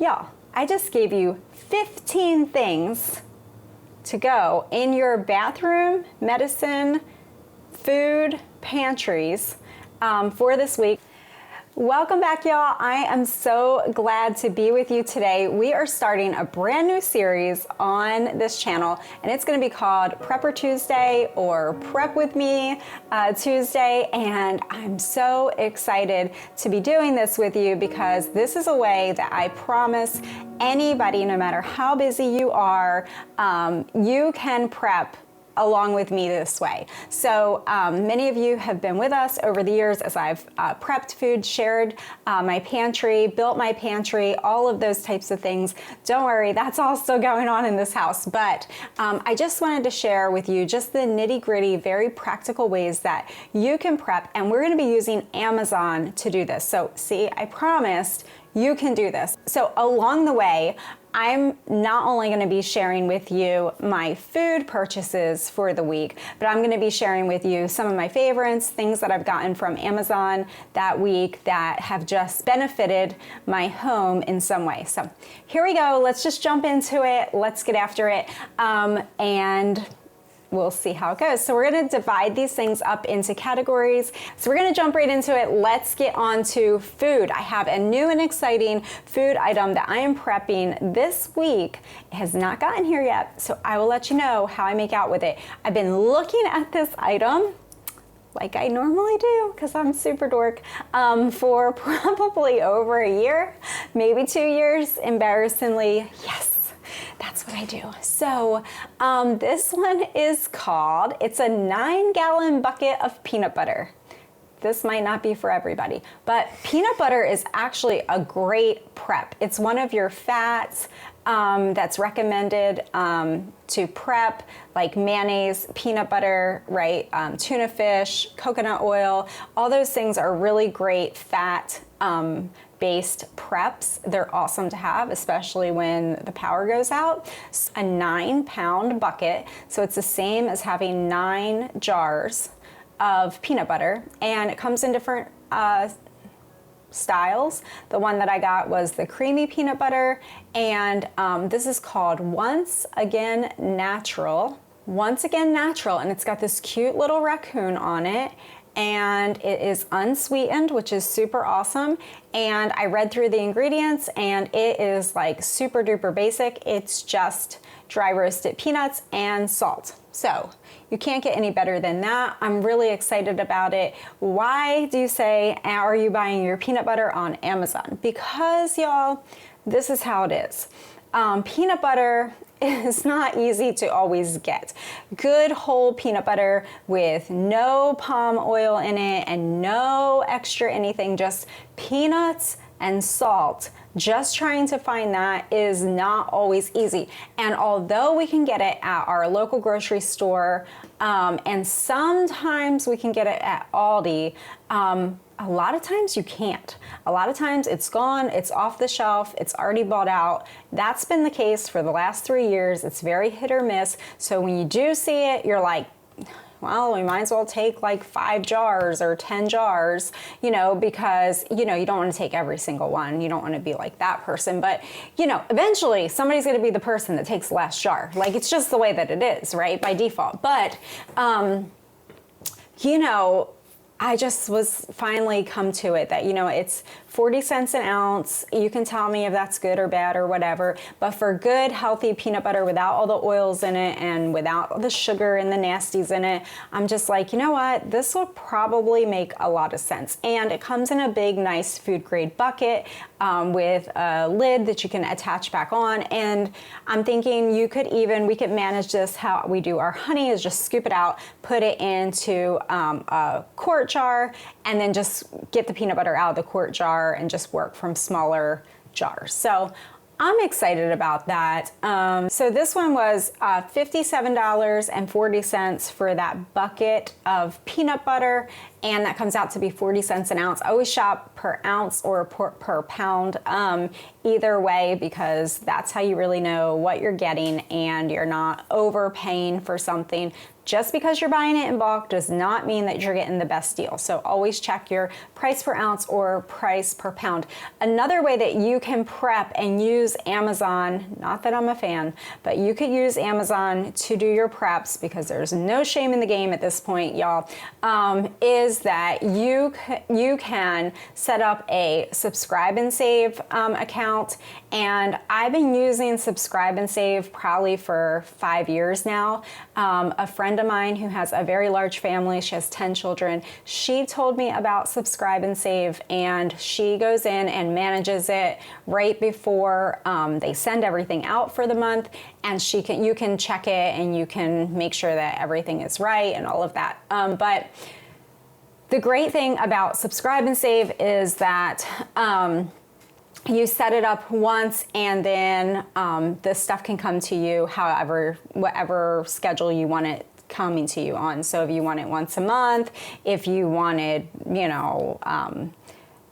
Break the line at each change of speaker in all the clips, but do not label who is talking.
Y'all, I just gave you 15 things to go in your bathroom, medicine, food, pantries for this week. Welcome back, y'all. I am so glad to be with you today. We are starting a brand new series on this channel, and it's going to be called Prepper Tuesday or Prep With Me Tuesday. And I'm so excited to be doing this with you because this is a way that I promise anybody, no matter how busy you are, you can prep along with me this way. So many of you have been with us over the years as I've prepped food, shared my pantry, built my pantry, all of those types of things. Don't worry, that's all still going on in this house. But I just wanted to share with you just the nitty-gritty, very practical ways that you can prep, and we're gonna be using Amazon to do this. So see, I promised you can do this. So along the way, I'm not only going to be sharing with you my food purchases for the week, but I'm going to be sharing with you some of my favorites, things that I've gotten from Amazon that week that have just benefited my home in some way. So here we go. Let's just jump into it. Let's get after it. And we'll see how it goes. So we're gonna divide these things up into categories. So we're gonna jump right into it. Let's get on to food. I have a new and exciting food item that I am prepping this week. It has not gotten here yet, so I will let you know how I make out with it. I've been looking at this item like I normally do, because I'm super dork, for probably over a year, maybe 2 years, embarrassingly, yes. That's what I do. So this one is called, it's a 9-gallon bucket of peanut butter. This might not be for everybody, but peanut butter is actually a great prep. It's one of your fats that's recommended to prep, like mayonnaise, peanut butter, right? Tuna fish, coconut oil, all those things are really great fat based preps. They're awesome to have, especially when the power goes out. A 9-pound bucket, so it's the same as having 9 jars of peanut butter, and it comes in different styles. The one that I got was the creamy peanut butter, and this is called Once Again Natural. Once Again Natural, and it's got this cute little raccoon on it. And it is unsweetened, which is super awesome. And I read through the ingredients, and it is like super duper basic. It's just dry roasted peanuts and salt. So you can't get any better than that. I'm really excited about it. Why do you say, are you buying your peanut butter on Amazon? Because y'all, this is how it is. Peanut butter is not easy to always get. Good whole peanut butter with no palm oil in it and no extra anything, just peanuts and salt. Just trying to find that is not always easy. And although we can get it at our local grocery store, and sometimes we can get it at Aldi, a lot of times you can't. A lot of times it's gone, it's off the shelf, it's already bought out. That's been the case for the last 3 years. It's very hit or miss. So when you do see it, you're like, well, we might as well take like 5 jars or 10 jars, you know, because, you know, you don't want to take every single one. You don't want to be like that person. But, you know, eventually somebody's going to be the person that takes the last jar. Like, it's just the way that it is, right, by default. But, you know, I just was finally come to it that, you know, it's 40 cents an ounce. You can tell me if that's good or bad or whatever, but for good, healthy peanut butter without all the oils in it and without the sugar and the nasties in it, I'm just like, you know what, this will probably make a lot of sense. And it comes in a big, nice food grade bucket with a lid that you can attach back on. And I'm thinking we could manage this how we do our honey, is just scoop it out, put it into a quart jar, and then just get the peanut butter out of the quart jar and just work from smaller jars. So I'm excited about that. So this one was $57.40 for that bucket of peanut butter. and that comes out to be 40 cents an ounce. Always shop per ounce or per pound, either way, because that's how you really know what you're getting and you're not overpaying for something. Just because you're buying it in bulk does not mean that you're getting the best deal. So always check your price per ounce or price per pound. Another way that you can prep and use Amazon, not that I'm a fan, but you could use Amazon to do your preps, because there's no shame in the game at this point, y'all, is that you can set up a subscribe and save account. And I've been using subscribe and save probably for 5 years now. A friend of mine who has a very large family, she has 10 children, she told me about subscribe and save, and she goes in and manages it right before they send everything out for the month, and you can check it and you can make sure that everything is right and all of that. But the great thing about subscribe and save is that you set it up once, and then the stuff can come to you whatever schedule you want it coming to you on. So if you want it once a month, if you wanted,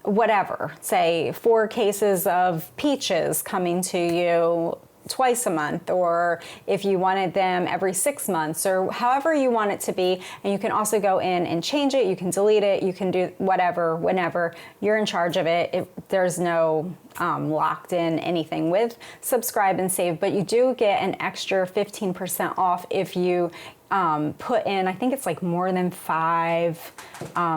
whatever, say 4 cases of peaches coming to you twice a month, or if you wanted them every 6 months, or however you want it to be. And you can also go in and change it, you can delete it, you can do whatever, whenever. You're in charge of it. There's no locked in anything with subscribe and save, but you do get an extra 15% off if you put in, I think it's like more than 5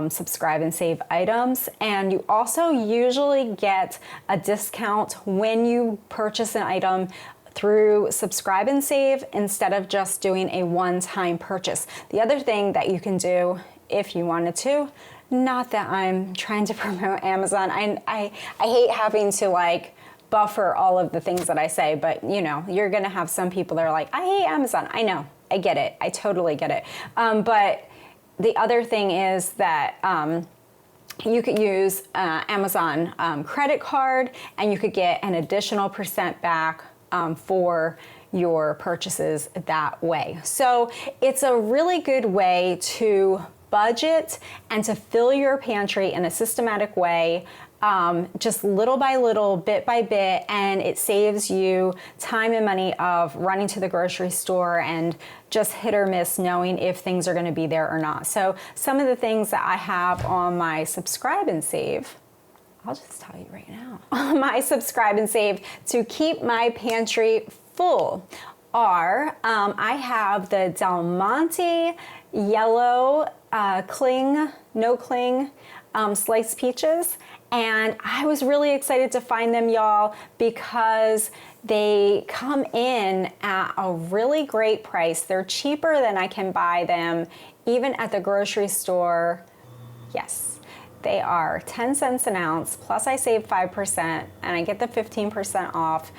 subscribe and save items. And you also usually get a discount when you purchase an item through subscribe and save instead of just doing a one-time purchase. The other thing that you can do if you wanted to, not that I'm trying to promote Amazon, I hate having to buffer all of the things that I say, but you're gonna have some people that are like, I hate Amazon. I know, I get it, I totally get it. But the other thing is that you could use Amazon credit card, and you could get an additional % back for your purchases that way. So it's a really good way to budget and to fill your pantry in a systematic way, just little by little, bit by bit, and it saves you time and money of running to the grocery store and just hit or miss knowing if things are going to be there or not. So some of the things that I have on my subscribe and save, I'll just tell you right now, on my subscribe and save to keep my pantry full are, I have the Del Monte yellow no cling sliced peaches. And I was really excited to find them, y'all, because they come in at a really great price. They're cheaper than I can buy them even at the grocery store. Yes, they are 10 cents an ounce, plus I save 5%, and I get the 15% off.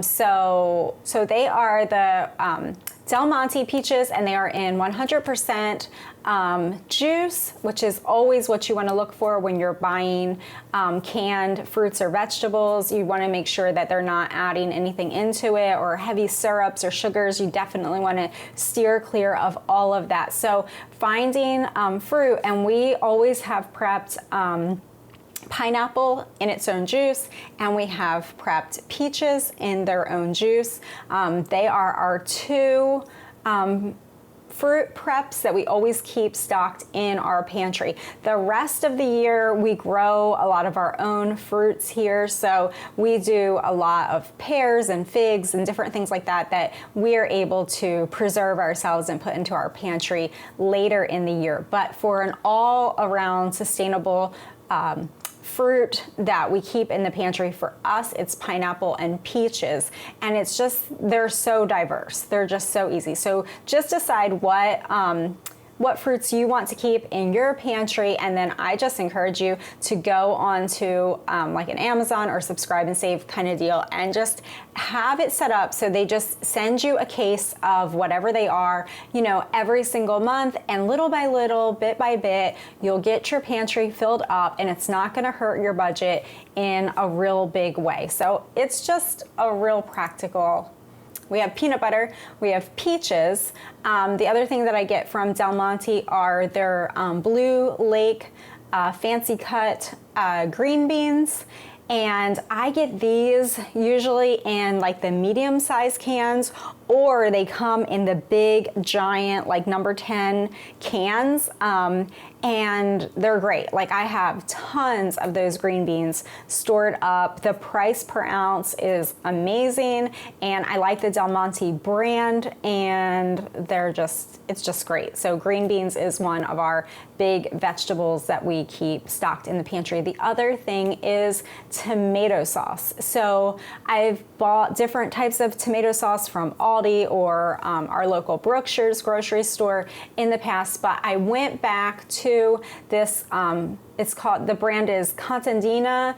So they are the Del Monte peaches, and they are in 100% juice, which is always what you want to look for when you're buying canned fruits or vegetables. You want to make sure that they're not adding anything into it, or heavy syrups or sugars. You definitely want to steer clear of all of that. So finding fruit, and we always have prepped pineapple in its own juice, and we have prepped peaches in their own juice. They are our 2 fruit preps that we always keep stocked in our pantry. The rest of the year, we grow a lot of our own fruits here, so we do a lot of pears and figs and different things like that that we are able to preserve ourselves and put into our pantry later in the year. But for an all-around sustainable fruit that we keep in the pantry, for us, it's pineapple and peaches. And it's just, they're so diverse. They're just so easy. So just decide what fruits you want to keep in your pantry, and then I just encourage you to go on to like an Amazon or subscribe and save kind of deal, and just have it set up so they just send you a case of whatever they are, every single month, and little by little, bit by bit, you'll get your pantry filled up, and it's not going to hurt your budget in a real big way. So it's just a real practical We have peanut butter, we have peaches. The other thing that I get from Del Monte are their Blue Lake fancy cut green beans. And I get these usually in like the medium size cans, or they come in the big giant like number 10 cans. And they're great. Like I have tons of those green beans stored up. The price per ounce is amazing. And I like the Del Monte brand, and it's just great. So green beans is one of our big vegetables that we keep stocked in the pantry. The other thing is tomato sauce. So I've bought different types of tomato sauce from Aldi or our local Brookshire's grocery store in the past, but I went back to this, the brand is Contadina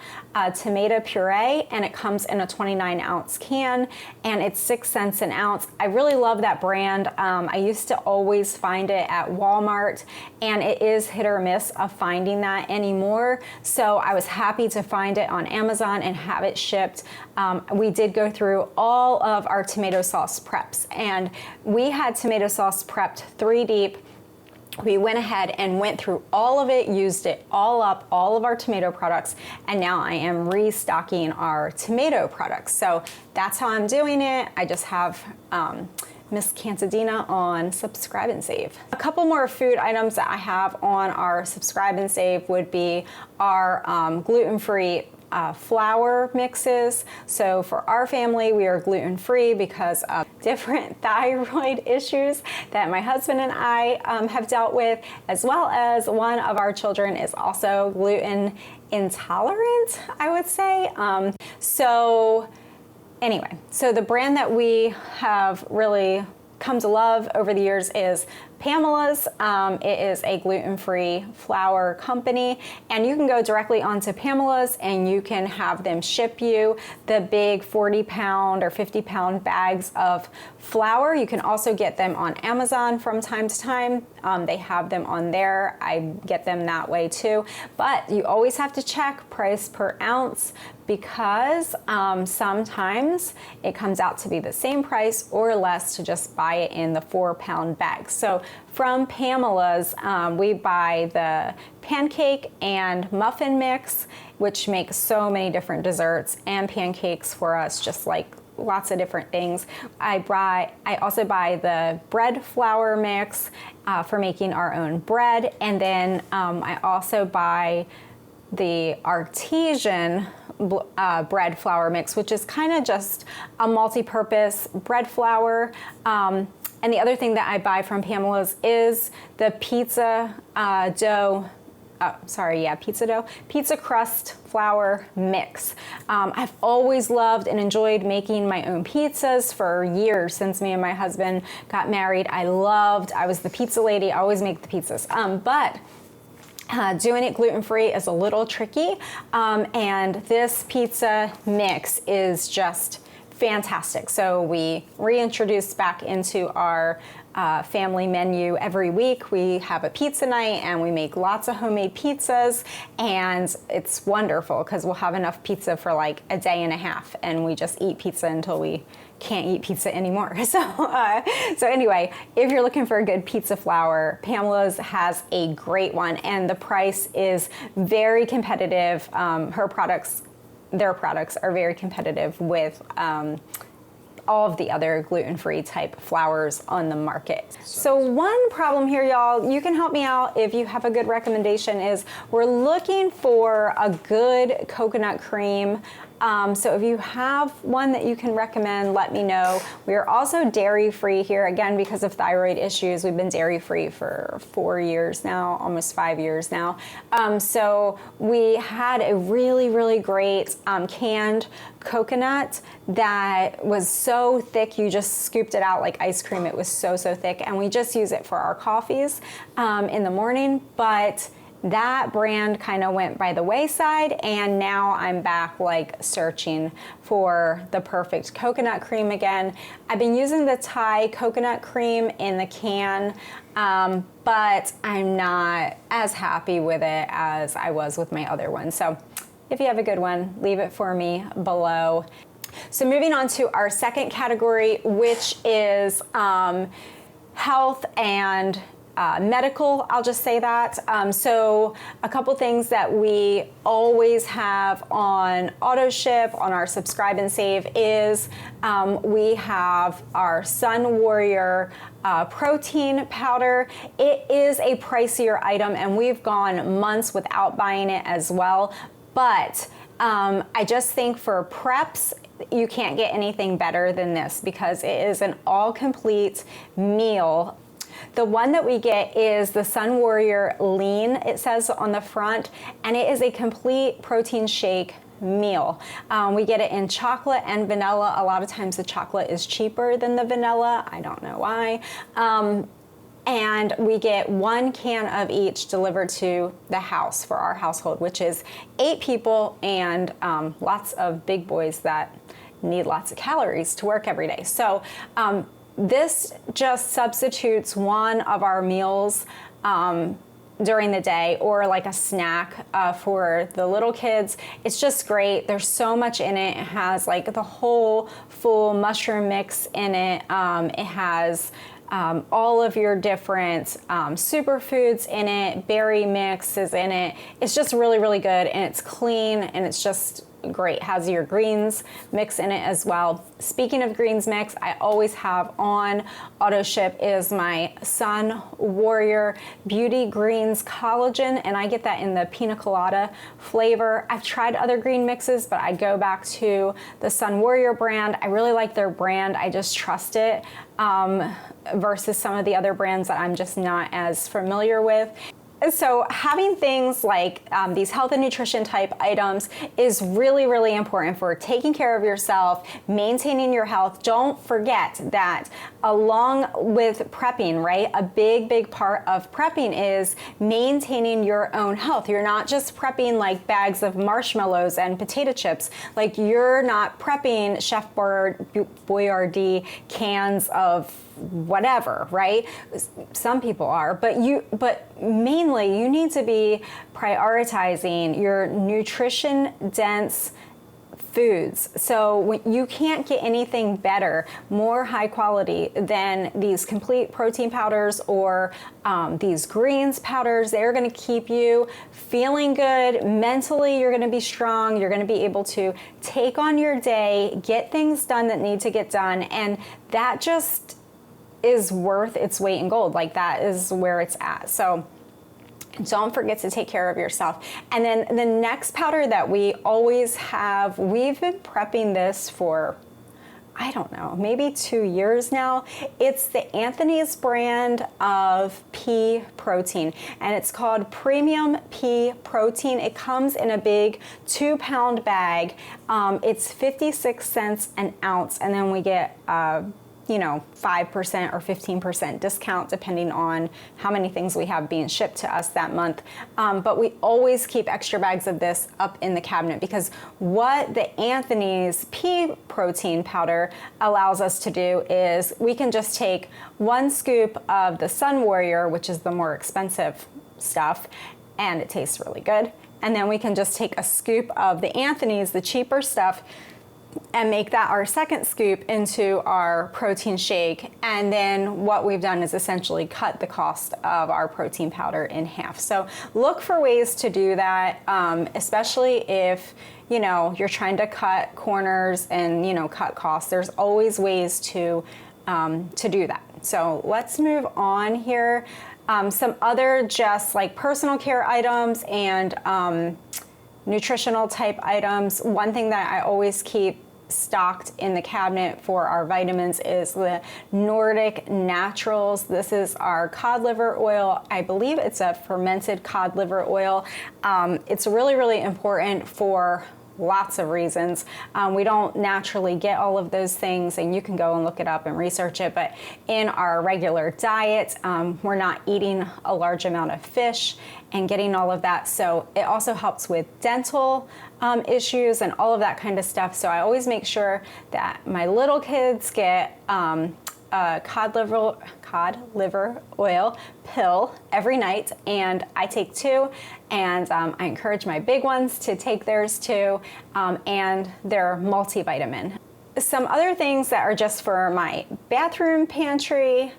tomato puree, and it comes in a 29-ounce can, and it's 6 cents an ounce. I really love that brand. I used to always find it at Walmart, and it is hit or miss of finding that anymore. So I was happy to find it on Amazon and have it shipped. We did go through all of our tomato sauce preps, and we had tomato sauce prepped 3 deep. We went ahead and went through all of it, used it all up, all of our tomato products, and now I am restocking our tomato products. So that's how I'm doing it. I just have Miss Cantadina on Subscribe and Save. A couple more food items that I have on our Subscribe and Save would be our gluten-free flour mixes. So for our family, we are gluten-free because of different thyroid issues that my husband and I have dealt with, as well as one of our children is also gluten intolerant, I would say. So anyway, so the brand that we have really come to love over the years is Pamela's. It is a gluten-free flour company, and you can go directly onto Pamela's and you can have them ship you the big 40-pound or 50-pound bags of flour. You can also get them on Amazon from time to time. They have them on there. I get them that way too. But you always have to check price per ounce, because sometimes it comes out to be the same price or less to just buy it in the 4-pound bag. So from Pamela's, we buy the pancake and muffin mix, which makes so many different desserts and pancakes for us, just like lots of different things. I also buy the bread flour mix for making our own bread. And then I also buy the artesian bread flour mix, which is kind of just a multi-purpose bread flour. And the other thing that I buy from Pamela's is the pizza crust flour mix. I've always loved and enjoyed making my own pizzas for years since me and my husband got married. I was the pizza lady. I always make the pizzas. But doing it gluten-free is a little tricky, and this pizza mix is just fantastic. So we reintroduced back into our family menu every week. We have a pizza night and we make lots of homemade pizzas, and it's wonderful because we'll have enough pizza for like a day and a half, and we just eat pizza until we can't eat pizza anymore. So anyway, if you're looking for a good pizza flour, Pamela's has a great one, and the price is very competitive. Their products are very competitive with all of the other gluten-free type flours on the market. So one problem here, y'all, you can help me out if you have a good recommendation, is we're looking for a good coconut cream. So if you have one that you can recommend, let me know. We are also dairy-free here, again, because of thyroid issues. We've been dairy-free for 4 years now, almost 5 years now. So we had a really, really great canned coconut that was so thick, you just scooped it out like ice cream. It was so, so thick, and we just use it for our coffees in the morning. But that brand kind of went by the wayside, and now I'm back like searching for the perfect coconut cream again. I've been using the Thai coconut cream in the can, but I'm not as happy with it as I was with my other one. So if you have a good one, leave it for me below. So moving on to our second category, which is health and medical, I'll just say that. So a couple things that we always have on auto ship, on our subscribe and save is we have our Sun Warrior protein powder. It is a pricier item and we've gone months without buying it as well. But I just think for preps, you can't get anything better than this because it is an all-complete meal. The one that we get is the Sun Warrior Lean, it says on the front, and it is a complete protein shake meal. We get it in chocolate and vanilla. A lot of times the chocolate is cheaper than the vanilla. I don't know why. And we get 1 can of each delivered to the house for our household, which is 8 people and lots of big boys that need lots of calories to work every day. So this just substitutes one of our meals during the day or like a snack for the little kids. It's just great. There's so much in it. It has like the whole full mushroom mix in it. It has all of your different superfoods in it, berry mix is in it. It's just really, really good and it's clean and it's just great. Has your greens mix in it as well. Speaking of greens mix, I always have on auto ship is my Sun Warrior Beauty Greens Collagen, and I get that in the pina colada flavor. I've tried other green mixes, but I go back to the Sun Warrior brand. I really like their brand. I just trust it versus some of the other brands that I'm just not as familiar with. So having things like these health and nutrition type items is really, really important for taking care of yourself, maintaining your health. Don't forget that along with prepping, right? A big, big part of prepping is maintaining your own health. You're not just prepping like bags of marshmallows and potato chips. Like you're not prepping Chef Boyardee cans of whatever, right? Some people are, but mainly you need to be prioritizing your nutrition dense foods. So you can't get anything better, more high quality than these complete protein powders or these greens powders. They're going to keep you feeling good mentally. You're going to be strong. You're going to be able to take on your day, get things done that need to get done, and that just is worth its weight in gold. Like that is where it's at. So don't forget to take care of yourself. And then the next powder that we always have, we've been prepping this for, I don't know, maybe 2 years now. It's the Anthony's brand of pea protein, and it's called Premium Pea Protein. It comes in a big 2-pound bag. It's 56 cents an ounce, and then we get 5% or 15% discount depending on how many things we have being shipped to us that month. But we always keep extra bags of this up in the cabinet because what the Anthony's pea protein powder allows us to do is we can just take 1 scoop of the Sun Warrior, which is the more expensive stuff, and it tastes really good. And then we can just take a scoop of the Anthony's, the cheaper stuff, and make that our second scoop into our protein shake. And then what we've done is essentially cut the cost of our protein powder in half. So look for ways to do that, especially if you're trying to cut corners and cut costs. There's always ways to do that. So let's move on here. Some other just like personal care items and nutritional type items. One thing that I always keep stocked in the cabinet for our vitamins is the Nordic Naturals. This is our cod liver oil. I believe it's a fermented cod liver oil. It's really, really important for lots of reasons. We don't naturally get all of those things, and you can go and look it up and research it, but in our regular diet, we're not eating a large amount of fish and getting all of that. So it also helps with dental issues and all of that kind of stuff. So I always make sure that my little kids get cod liver oil pill every night, and I take 2, and I encourage my big ones to take theirs too, and they're multivitamin. some other things that are just for my bathroom pantry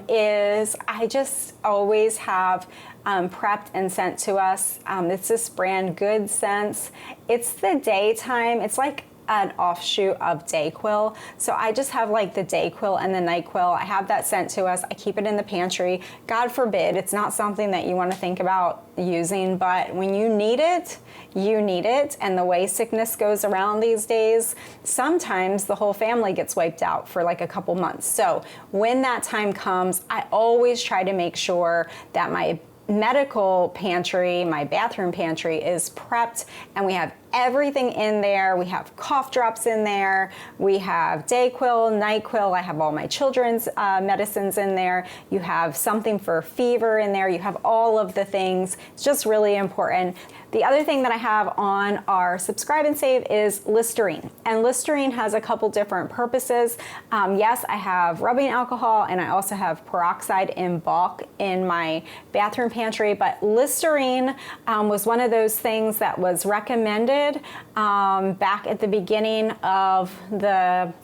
is I just always have prepped and sent to us. It's this brand Good Sense. It's the daytime. It's like an offshoot of Dayquil. So I just have like the Dayquil and the NyQuil. I have that sent to us. I keep it in the pantry. God forbid, it's not something that you want to think about using, but when you need it, you need it. And the way sickness goes around these days, sometimes the whole family gets wiped out for like a couple months. So when that time comes, I always try to make sure that my medical pantry, my bathroom pantry is prepped, and we have everything in there. We have cough drops in there. We have Dayquil, NyQuil. I have all my children's medicines in there. You have something for fever in there. You have all of the things. It's just really important. The other thing that I have on our subscribe and save is Listerine. And Listerine has a couple different purposes. Yes, I have rubbing alcohol, and I also have peroxide in bulk in my bathroom pantry, but Listerine was one of those things that was recommended back at the beginning of the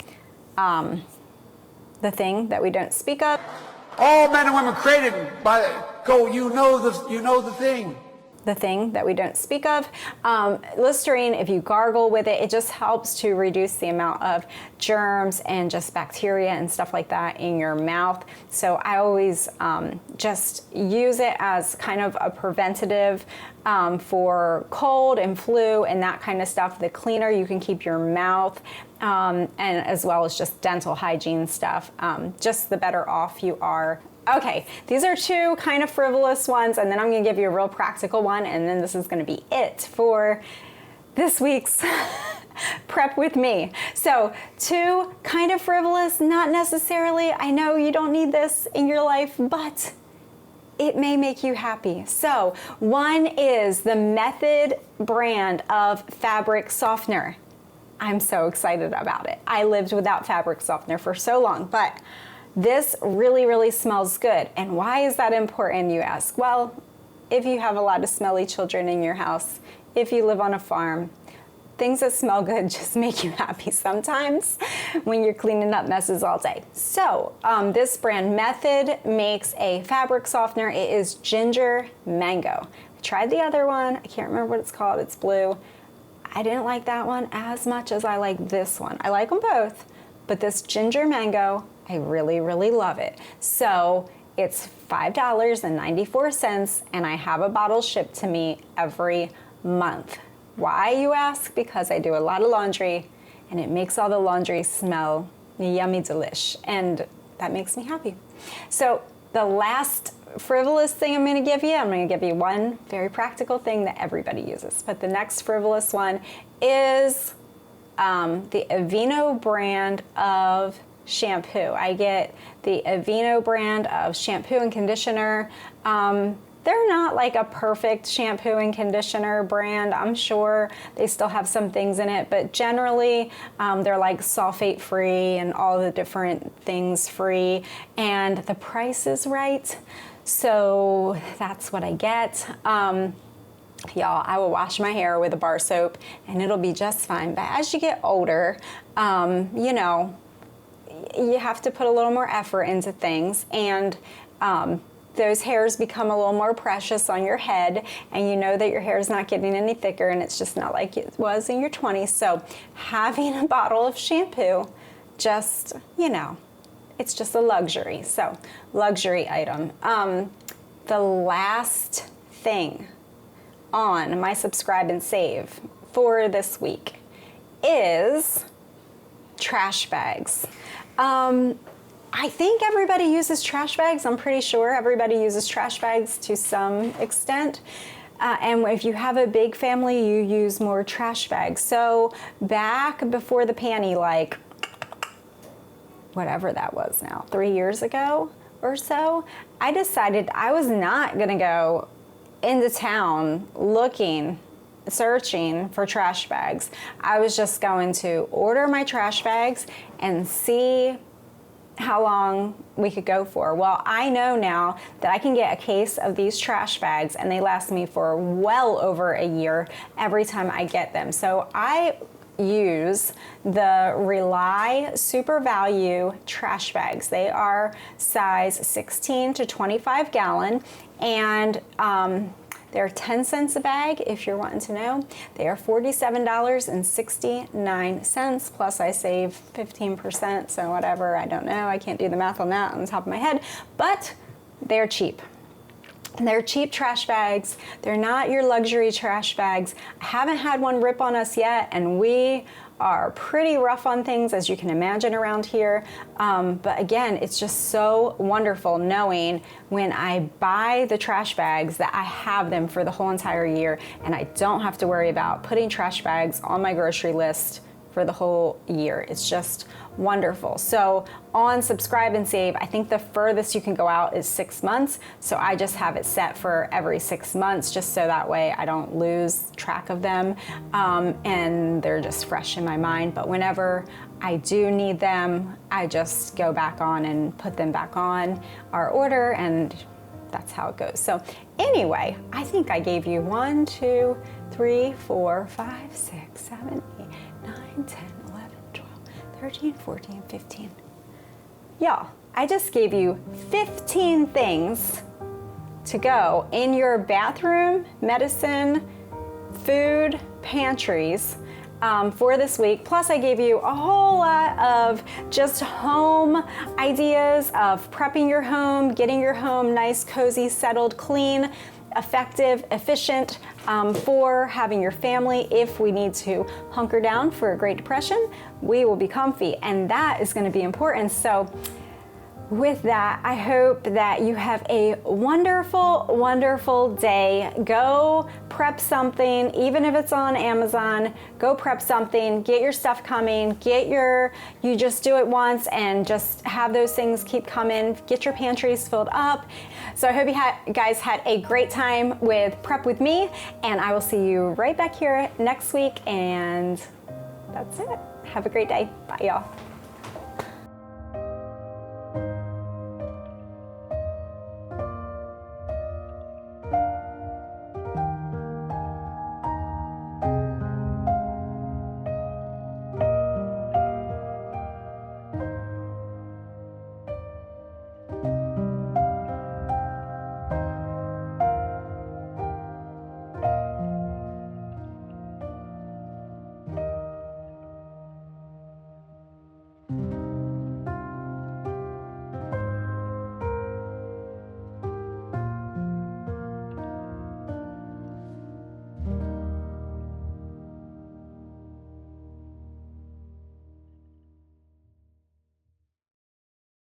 thing that we don't speak of.
All men and women created by you know the thing.
The thing that we don't speak of. Listerine, if you gargle with it, it just helps to reduce the amount of germs and just bacteria and stuff like that in your mouth. So I always just use it as kind of a preventative for cold and flu and that kind of stuff. The cleaner you can keep your mouth, and as well as just dental hygiene stuff, just the better off you are. Okay, these are two kind of frivolous ones, and then I'm gonna give you a real practical one, and then this is gonna be it for this week's prep with me. So two kind of frivolous, not necessarily. I know you don't need this in your life, but it may make you happy. So one is the Method brand of fabric softener. I'm so excited about it. I lived without fabric softener for so long, but this really, really smells good. And why is that important, you ask? Well, if you have a lot of smelly children in your house, if you live on a farm, things that smell good just make you happy sometimes when you're cleaning up messes all day. So this brand Method makes a fabric softener. It is ginger mango. I tried the other one. I can't remember what it's called. It's blue. I didn't like that one as much as I like this one. I like them both, but this ginger mango, I really, really love it. So it's $5.94, and I have a bottle shipped to me every month. Why, you ask? Because I do a lot of laundry, and it makes all the laundry smell yummy delish, and that makes me happy. So the last frivolous thing I'm going to give you one very practical thing that everybody uses. But the next frivolous one is the Aveeno brand of shampoo. I get the Aveeno brand of shampoo and conditioner. They're not like a perfect shampoo and conditioner brand. I'm sure they still have some things in it, but generally they're like sulfate free and all the different things free, and the price is right. So that's what I get. Y'all, I will wash my hair with a bar soap and it'll be just fine. But as you get older, you know, you have to put a little more effort into things, and those hairs become a little more precious on your head, and you know that your hair is not getting any thicker, and it's just not like it was in your 20s. So having a bottle of shampoo, just, you know, it's just a luxury. So luxury item. The last thing on my subscribe and save for this week is trash bags. I think everybody uses trash bags. I'm pretty sure everybody uses trash bags to some extent. And if you have a big family, you use more trash bags. So back before the panty, like whatever that was now, 3 years ago or so, I decided I was not gonna go into town searching for trash bags. I was just going to order my trash bags and see how long we could go for. Well, I know now that I can get a case of these trash bags, and they last me for well over a year every time I get them. So I use the Rely Super Value trash bags. They are size 16 to 25 gallon, and they're 10 cents a bag if you're wanting to know. They are $47.69, plus I save 15%, so whatever, I don't know. I can't do the math on that on the top of my head, but they're cheap. They're cheap trash bags. They're not your luxury trash bags. I haven't had one rip on us yet, and we are pretty rough on things, as you can imagine, around here. But again, it's just so wonderful knowing when I buy the trash bags that I have them for the whole entire year, and I don't have to worry about putting trash bags on my grocery list for the whole year. It's just wonderful. So on Subscribe and Save, I think the furthest you can go out is 6 months. So I just have it set for every 6 months, just so that way I don't lose track of them. And they're just fresh in my mind. But whenever I do need them, I just go back on and put them back on our order, and that's how it goes. So anyway, I think I gave you 1, 2, 3, 4, 5, 6, 7, 8, 9, 10, 11, 12, 13, 14, 15. Y'all, I just gave you 15 things to go in your bathroom, medicine, food, pantries for this week. Plus I gave you a whole lot of just home ideas of prepping your home, getting your home nice, cozy, settled, clean, effective, efficient for having your family. If we need to hunker down for a Great Depression, we will be comfy, and that is going to be important. So with that, I hope that you have a wonderful, wonderful day. Go prep something, even if it's on Amazon. Go prep something, get your stuff coming, you just do it once and just have those things keep coming. Get your pantries filled up. So I hope you guys had a great time with Prep with me, and I will see you right back here next week, and that's it. Have a great day. Bye, y'all.